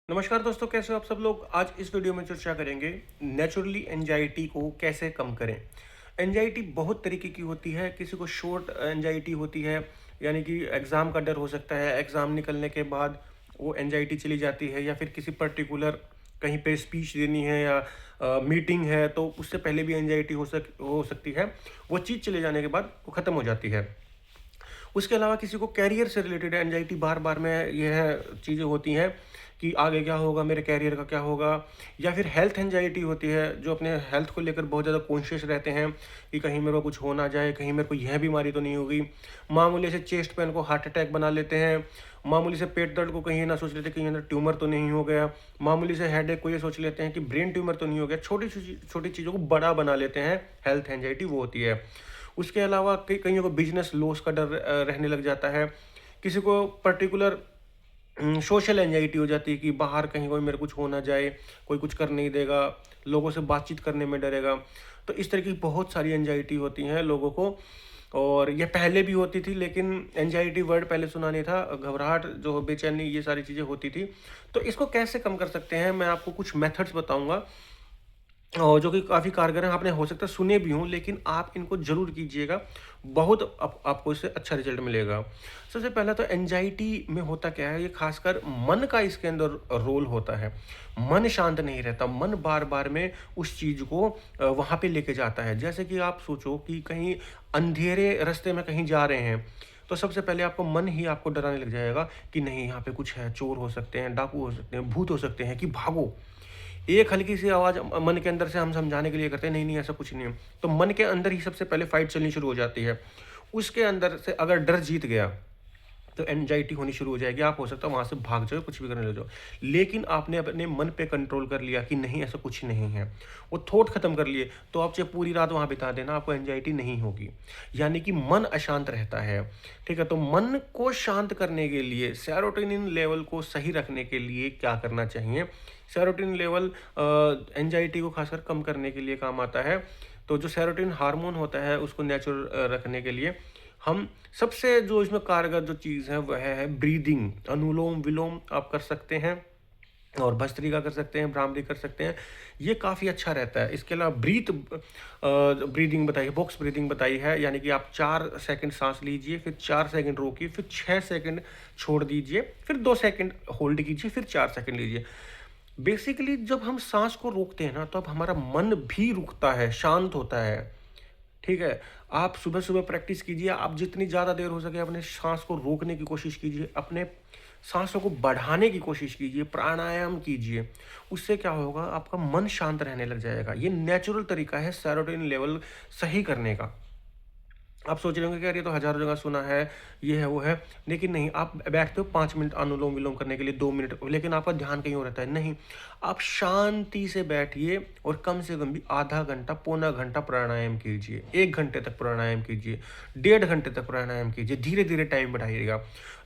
नमस्कार दोस्तों, कैसे हो आप सब लोग। आज इस वीडियो में चर्चा करेंगे नेचुरली एंजाइटी को कैसे कम करें। एंजाइटी बहुत तरीके की होती है। किसी को शॉर्ट एंजाइटी होती है, यानी कि एग्ज़ाम का डर हो सकता है। एग्ज़ाम निकलने के बाद वो एंजाइटी चली जाती है, या फिर किसी पर्टिकुलर कहीं पे स्पीच देनी है या मीटिंग है, तो उससे पहले भी एंजाइटी हो सकती है। वो चीज़ चले जाने के बाद वो ख़त्म हो जाती है। उसके अलावा किसी को कैरियर से रिलेटेड एंजाइटी बार बार में यह चीज़ें होती हैं कि आगे क्या होगा, मेरे कैरियर का क्या होगा। या फिर हेल्थ एंजाइटी होती है, जो अपने हेल्थ को लेकर बहुत ज़्यादा कॉन्शियस रहते हैं कि कहीं मेरे को कुछ हो ना जाए, कहीं मेरे को यह बीमारी तो नहीं होगी। मामूली से चेस्ट पेन को हार्ट अटैक बना लेते हैं। मामूली से पेट दर्द को कहीं ये ना सोच लेते कहीं अंदर ट्यूमर तो नहीं हो गया। मामूली से हेडेक को ये सोच लेते हैं कि ब्रेन ट्यूमर तो नहीं हो गया। छोटी छोटी चीज़ों को बड़ा बना लेते हैं। हेल्थ एंजाइटी वो होती है। उसके अलावा कईयों को बिजनेस लॉस का डर रहने लग जाता है। किसी को पर्टिकुलर सोशल एंजाइटी हो जाती है कि बाहर कहीं कोई मेरे कुछ हो ना जाए, कोई कुछ कर नहीं देगा, लोगों से बातचीत करने में डरेगा। तो इस तरह की बहुत सारी एंजाइटी होती हैं लोगों को। और ये पहले भी होती थी, लेकिन एंजाइटी वर्ड पहले सुना नहीं था। घबराहट जो बेचैनी, ये सारी चीज़ें होती थी। तो इसको कैसे कम कर सकते हैं, मैं आपको कुछ मेथड्स बताऊंगा और जो कि काफ़ी कारगर हैं। आपने हो सकता है सुने भी हों, लेकिन आप इनको ज़रूर कीजिएगा। बहुत आपको इससे अच्छा रिजल्ट मिलेगा। सबसे पहला तो एंजाइटी में होता क्या है, ये खासकर मन का इसके अंदर रोल होता है। मन शांत नहीं रहता, मन बार-बार में उस चीज़ को वहाँ पे लेके जाता है। जैसे कि आप सोचो कि कहीं अंधेरे रास्ते में कहीं जा रहे हैं, तो सबसे पहले आपको मन ही आपको डराने लग जाएगा कि नहीं, यहाँ पे कुछ है, चोर हो सकते हैं, डाकू हो सकते हैं, भूत हो सकते हैं, कि भागो। एक हल्की सी आवाज़ मन के अंदर से हम समझाने के लिए करते हैं, नहीं, नहीं ऐसा कुछ नहीं है। तो मन के अंदर ही सबसे पहले फाइट चलनी शुरू हो जाती है। उसके अंदर से अगर डर जीत गया, तो एंजाइटी होनी शुरू हो जाएगी। आप हो सकता है वहाँ से भाग जाओ, कुछ भी करने लग जाओ। लेकिन आपने अपने मन पे कंट्रोल कर लिया कि नहीं, ऐसा कुछ नहीं है। वो थॉट खत्म कर लिए, तो आप चाहे पूरी रात वहाँ बिता देना, आपको एंजाइटी नहीं होगी। यानी कि मन अशांत रहता है। ठीक है, तो मन को शांत करने के लिए, सेरोटोनिन लेवल को सही रखने के लिए क्या करना चाहिए। सेरोटोनिन लेवल एंजाइटी को खासकर कम करने के लिए काम आता है। तो जो सेरोटोनिन हार्मोन होता है, उसको नेचुरल रखने के लिए हम सबसे जो इसमें कारगर जो चीज़ है वह है ब्रीदिंग। अनुलोम विलोम आप कर सकते हैं, और भस्त्रिका कर सकते हैं, भ्रामरी कर सकते हैं। ये काफ़ी अच्छा रहता है। इसके अलावा ब्रीदिंग बताई है, बॉक्स ब्रीदिंग बताई है। यानी कि आप 4 सेकंड सांस लीजिए, फिर 4 सेकंड रोकिए, फिर 6 सेकंड छोड़ दीजिए, फिर 2 सेकंड होल्ड कीजिए, फिर 4 सेकंड लीजिए। बेसिकली जब हम सांस को रोकते हैं ना, तो अब हमारा मन भी रुकता है, शांत होता है। ठीक है? आप सुबह-सुबह प्रैक्टिस कीजिए। आप जितनी ज़्यादा देर हो सके अपने साँस को रोकने की कोशिश कीजिए। अपने साँसों को बढ़ाने की कोशिश कीजिए, प्राणायाम कीजिए। उससे क्या होगा, आपका मन शांत रहने लग जाएगा। ये नेचुरल तरीका है सेरोटोनिन लेवल सही करने का। आप सोच रहे होंगे कि यार ये तो हज़ारों जगह सुना है, ये है, वो है। लेकिन नहीं, आप बैठते हो 5 मिनट अनुलोम-विलोम करने के लिए, 2 मिनट, लेकिन आपका ध्यान कहीं और रहता है। नहीं, आप शांति से बैठिए और कम से कम भी आधा घंटा, पौना घंटा प्राणायाम कीजिए। 1 घंटे तक प्राणायाम कीजिए, 1.5 घंटे तक प्राणायाम कीजिए। धीरे-धीरे टाइम बढ़ाइएगा,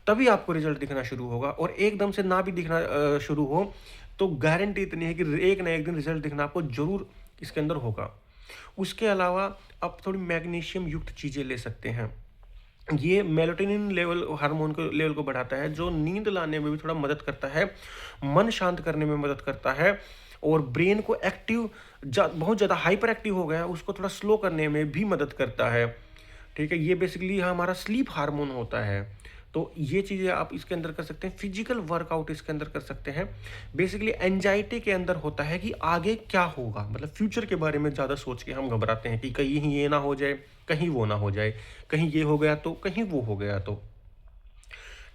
तभी आपको रिज़ल्ट दिखना शुरू होगा। और एकदम से ना भी दिखना शुरू हो, तो गारंटी इतनी है कि एक ना एक दिन रिज़ल्ट दिखना आपको ज़रूर इसके अंदर होगा। उसके अलावा आप थोड़ी मैग्नीशियम युक्त चीज़ें ले सकते हैं। ये मेलाटोनिन लेवल, हार्मोन को लेवल को बढ़ाता है, जो नींद लाने में भी थोड़ा मदद करता है, मन शांत करने में मदद करता है, और ब्रेन को एक्टिव, बहुत ज़्यादा हाइपर एक्टिव हो गया है उसको थोड़ा स्लो करने में भी मदद करता है। ठीक है, ये बेसिकली हमारा स्लीप हार्मोन होता है। तो ये चीज़ें आप इसके अंदर कर सकते हैं। फिजिकल वर्कआउट इसके अंदर कर सकते हैं। बेसिकली एंजाइटी के अंदर होता है कि आगे क्या होगा, मतलब फ्यूचर के बारे में ज़्यादा सोच के हम घबराते हैं कि कहीं ये ना हो जाए, कहीं वो ना हो जाए, कहीं ये हो गया तो, कहीं वो हो गया तो।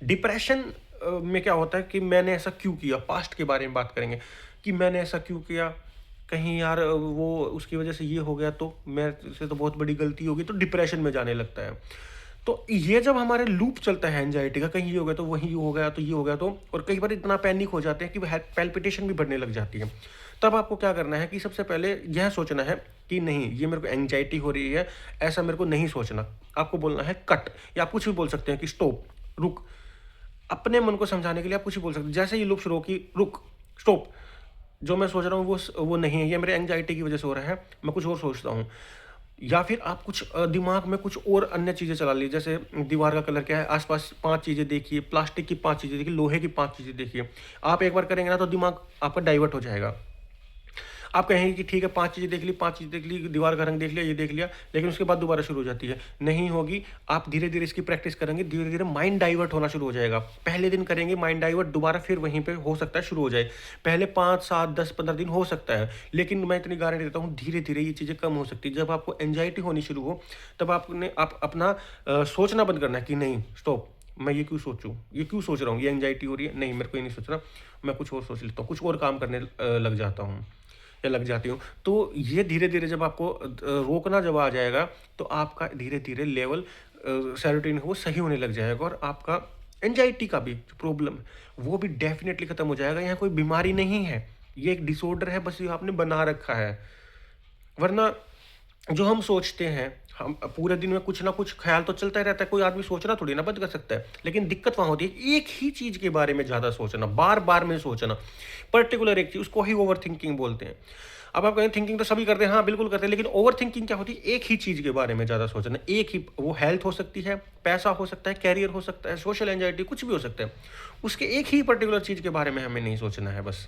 डिप्रेशन में क्या होता है कि मैंने ऐसा क्यों किया, पास्ट के बारे में बात करेंगे कि मैंने ऐसा क्यों किया, कहीं यार वो उसकी वजह से ये हो गया तो मेरे से तो बहुत बड़ी गलती होगी, तो डिप्रेशन में जाने लगता है। तो ये जब हमारे लूप चलता है एंजाइटी का, कहीं ये हो गया तो वहीं हो गया तो ये हो गया तो, और कई बार इतना पैनिक हो जाते हैं कि पैल्पिटेशन भी बढ़ने लग जाती है। तब आपको क्या करना है कि सबसे पहले यह सोचना है कि नहीं, ये मेरे को एंजाइटी हो रही है, ऐसा मेरे को नहीं सोचना। आपको बोलना है कट, या आप कुछ भी बोल सकते हैं कि स्टॉप, रुक। अपने मन को समझाने के लिए आप कुछ भी बोल सकते हैं। जैसे ये लूप शुरू हो कि रुक, स्टॉप, जो मैं सोच रहा हूँ वो नहीं है, ये मेरे एंजाइटी की वजह से हो रहा है, मैं कुछ और सोचता हूँ। या फिर आप कुछ दिमाग में कुछ और अन्य चीज़ें चला ली, जैसे दीवार का कलर क्या है, आस-पास 5 चीज़ें देखिए, प्लास्टिक की 5 चीज़ें देखिए, लोहे की 5 चीज़ें देखिए। आप एक बार करेंगे ना तो दिमाग आपका डाइवर्ट हो जाएगा। आप कहेंगे कि ठीक है 5 चीज़ें देख ली, 5 चीज़ें देख ली, दीवार का रंग देख लिया, ये देख लिया, लेकिन उसके बाद दोबारा शुरू हो जाती है। नहीं होगी, आप धीरे-धीरे इसकी प्रैक्टिस करेंगे, धीरे-धीरे माइंड डाइवर्ट होना शुरू हो जाएगा। पहले दिन करेंगे माइंड डाइवर्ट, दोबारा फिर वहीं पे हो सकता है शुरू हो जाए। पहले 5, 7, 10, 15 दिन हो सकता है, लेकिन मैं इतनी गारंटी देता हूँ धीरे-धीरे ये चीज़ें कम हो सकती है। जब आपको एंग्ज़ायटी होनी शुरू हो, तब आप अपना सोचना बंद करना है कि नहीं स्टॉप, मैं ये क्यों सोचूँ? ये क्यों सोच रहा हूँ? ये एंग्ज़ायटी हो रही है? नहीं, मेरे को ये नहीं सोचना, मैं कुछ और सोच लेता हूँ, कुछ और काम करने लग जाता हूँ या लग जाती हूँ। तो ये धीरे-धीरे जब आपको रोकना जब आ जाएगा, तो आपका धीरे-धीरे लेवल सेरोटोनिन वो सही होने लग जाएगा और आपका एंग्ज़ायटी का भी जो प्रॉब्लम है, वो भी डेफ़िनेटली खत्म हो जाएगा। यहाँ कोई बीमारी नहीं है, ये एक डिसऑर्डर है, बस ये आपने बना रखा है। वरना जो हम सोचते हैं, हम पूरे दिन में कुछ ना कुछ ख़्याल तो चलता ही रहता है, कोई आदमी सोचना थोड़ी ना बंद कर सकता है। लेकिन दिक्कत वहाँ होती है, एक ही चीज़ के बारे में ज़्यादा सोचना, बार-बार में सोचना, पर्टिकुलर एक चीज़, उसको ही ओवरथिंकिंग बोलते हैं। अब आप कहें थिंकिंग तो सभी करते हैं, हाँ, बिल्कुल करते हैं, लेकिन ओवरथिंकिंग क्या होती है? एक ही चीज़ के बारे में ज़्यादा सोचना, एक ही, वो हेल्थ हो सकती है, पैसा हो सकता है, करियर हो सकता है, सोशल एंग्ज़ायटी कुछ भी हो सकता है। उसके एक ही पर्टिकुलर चीज़ के बारे में हमें नहीं सोचना है बस।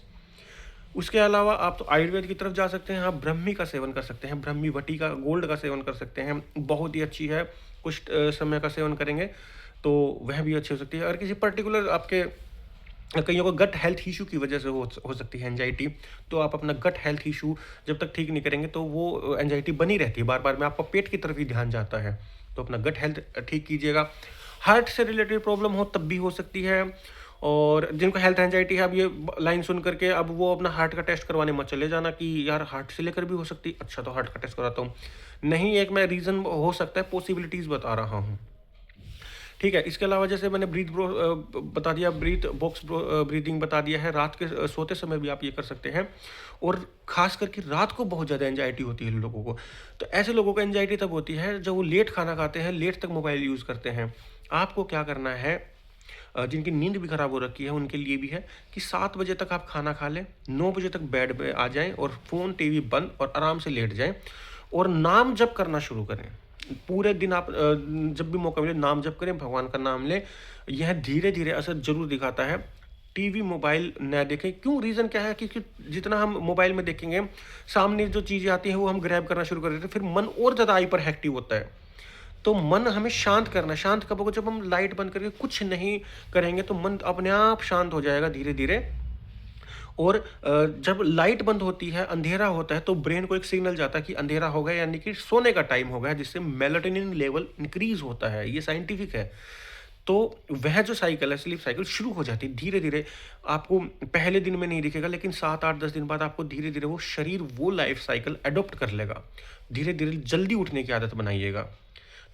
उसके अलावा आप तो आयुर्वेद की तरफ जा सकते हैं, आप ब्रह्मी का सेवन कर सकते हैं, ब्रह्मी वटिका गोल्ड का सेवन कर सकते हैं, बहुत ही अच्छी है। कुछ समय का सेवन करेंगे तो वह भी अच्छी हो सकती है। अगर किसी पर्टिकुलर आपके कईयों को गट हेल्थ इशू की वजह से हो सकती है एंजाइटी, तो आप अपना गट हेल्थ इशू जब तक ठीक नहीं करेंगे तो वो एंजाइटी बनी रहती है, बार-बार में आपका पेट की तरफ ही ध्यान जाता है। तो अपना गट हेल्थ ठीक कीजिएगा। हार्ट से रिलेटेड प्रॉब्लम हो तब भी हो सकती है, और जिनको हेल्थ एंजाइटी है, अब ये लाइन सुन करके अब वो अपना हार्ट का टेस्ट करवाने मत चले जाना कि यार हार्ट से लेकर भी हो सकती है, अच्छा तो हार्ट का टेस्ट कराता हूँ। नहीं, एक मैं रीज़न हो सकता है, पॉसिबिलिटीज़ बता रहा हूँ। ठीक है, इसके अलावा जैसे मैंने बता दिया, ब्रीदिंग बता दिया है, रात के सोते समय भी आप ये कर सकते हैं। और ख़ास करके रात को बहुत ज़्यादा एंग्ज़ायटी होती है लोगों को। तो ऐसे लोगों को एंग्ज़ायटी तब होती है जब वो लेट खाना खाते हैं, लेट तक मोबाइल यूज़ करते हैं। आपको क्या करना है, जिनकी नींद भी ख़राब हो रखी है उनके लिए भी है कि 7 बजे तक आप खाना खा लें, 9 बजे तक बेड पे आ जाएँ और फ़ोन, टीवी बंद और आराम से लेट जाएँ और नाम जप करना शुरू करें। पूरे दिन आप जब भी मौका मिले नाम जप करें, भगवान का नाम लें। यह धीरे-धीरे असर ज़रूर दिखाता है। टीवी, मोबाइल ना देखें। क्यों? रीज़न क्या है? क्योंकि जितना हम मोबाइल में देखेंगे, सामने जो चीज़ें आती हैं वो हम ग्रैब करना शुरू कर देते हैं, फिर मन और ज़्यादा हाइपर एक्टिव होता है। तो मन हमें शांत करना है। शांत कब होगा? जब हम लाइट बंद करके कुछ नहीं करेंगे तो मन अपने आप शांत हो जाएगा धीरे-धीरे। और जब लाइट बंद होती है, अंधेरा होता है, तो ब्रेन को एक सिग्नल जाता है कि अंधेरा हो गया, यानी कि सोने का टाइम हो गया, जिससे मेलाटोनिन लेवल इंक्रीज़ होता है। ये साइंटिफिक है। तो वह जो साइकिल है, स्लीप साइकिल शुरू हो जाती है धीरे-धीरे। आपको पहले दिन में नहीं दिखेगा, लेकिन 7, 8, 10 दिन बाद आपको धीरे-धीरे वो शरीर वो लाइफ साइकिल एडॉप्ट कर लेगा। धीरे-धीरे जल्दी उठने की आदत बनाइएगा।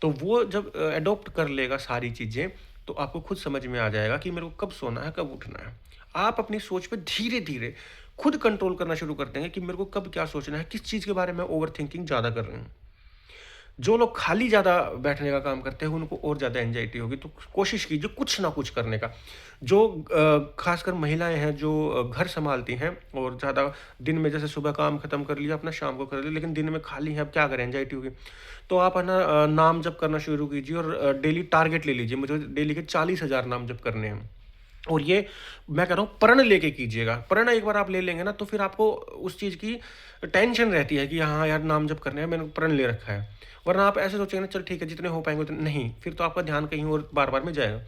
तो वो जब एडॉप्ट कर लेगा सारी चीज़ें, तो आपको खुद समझ में आ जाएगा कि मेरे को कब सोना है, कब उठना है। आप अपनी सोच पे धीरे-धीरे खुद कंट्रोल करना शुरू कर देंगे कि मेरे को कब क्या सोचना है, किस चीज़ के बारे में ओवरथिंकिंग ज़्यादा कर रहे हैं। जो लोग खाली ज़्यादा बैठने का काम करते हैं, उनको और ज़्यादा एंग्ज़ायटी होगी, तो कोशिश कीजिए कुछ ना कुछ करने का। जो ख़ासकर महिलाएँ हैं, जो घर सँभालती हैं और ज़्यादा दिन में जैसे सुबह काम ख़त्म कर लिया अपना, शाम को कर लिया, लेकिन दिन में खाली हैं, अब क्या करें, एंग्ज़ायटी होगी। तो आप है ना नाम जप करना शुरू कीजिए और डेली टारगेट ले लीजिए, मुझे डेली के 40,000 नाम जप करने हैं। और ये मैं कह रहा हूँ प्रण लेके कीजिएगा। प्रण एक बार आप ले लेंगे ना, तो फिर आपको उस चीज़ की टेंशन रहती है कि हाँ यार नाम जप करने हैं, मैंने प्रण ले रखा है। वरना आप ऐसे सोचेंगे ना, चल ठीक है जितने हो पाएँगे उतने, नहीं, फिर तो आपका ध्यान कहीं और बार-बार में जाएगा।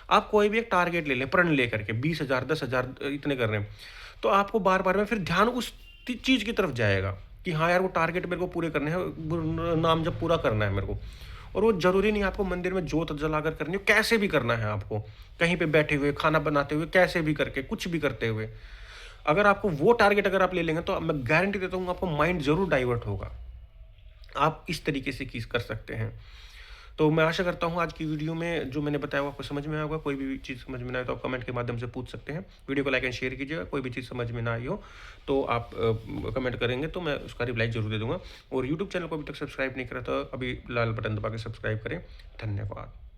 आप कोई भी एक टारगेट ले लें, प्रण लेकर के 20,000 10,000 इतने कर रहे हैं। तो आपको बार-बार में फिर ध्यान उस चीज़ की तरफ जाएगा कि हाँ यार वो टारगेट मेरे को पूरे करने हैं, नाम जप पूरा करना है मेरे को। और वो ज़रूरी नहीं है आपको मंदिर में जोत जलाकर करनी हो, कैसे भी करना है आपको। कहीं पे बैठे हुए, खाना बनाते हुए, कैसे भी करके, कुछ भी करते हुए। अगर आपको वो टारगेट अगर आप ले लेंगे, तो मैं गारंटी देता हूँ आपको माइंड ज़रूर डाइवर्ट होगा। आप इस तरीके से चीज़ कर सकते हैं। तो मैं आशा करता हूँ आज की वीडियो में जो मैंने बताया वो आपको समझ में आया होगा। कोई भी चीज़ समझ में ना आए तो आप कमेंट के माध्यम से पूछ सकते हैं। वीडियो को लाइक एंड शेयर कीजिएगा। कोई भी चीज़ समझ में ना आई हो तो आप कमेंट करेंगे तो मैं उसका रिप्लाई ज़रूर दे दूँगा। और यूट्यूब चैनल को अभी तक सब्सक्राइब नहीं करा तो अभी लाल बटन दबा के सब्सक्राइब करें। धन्यवाद।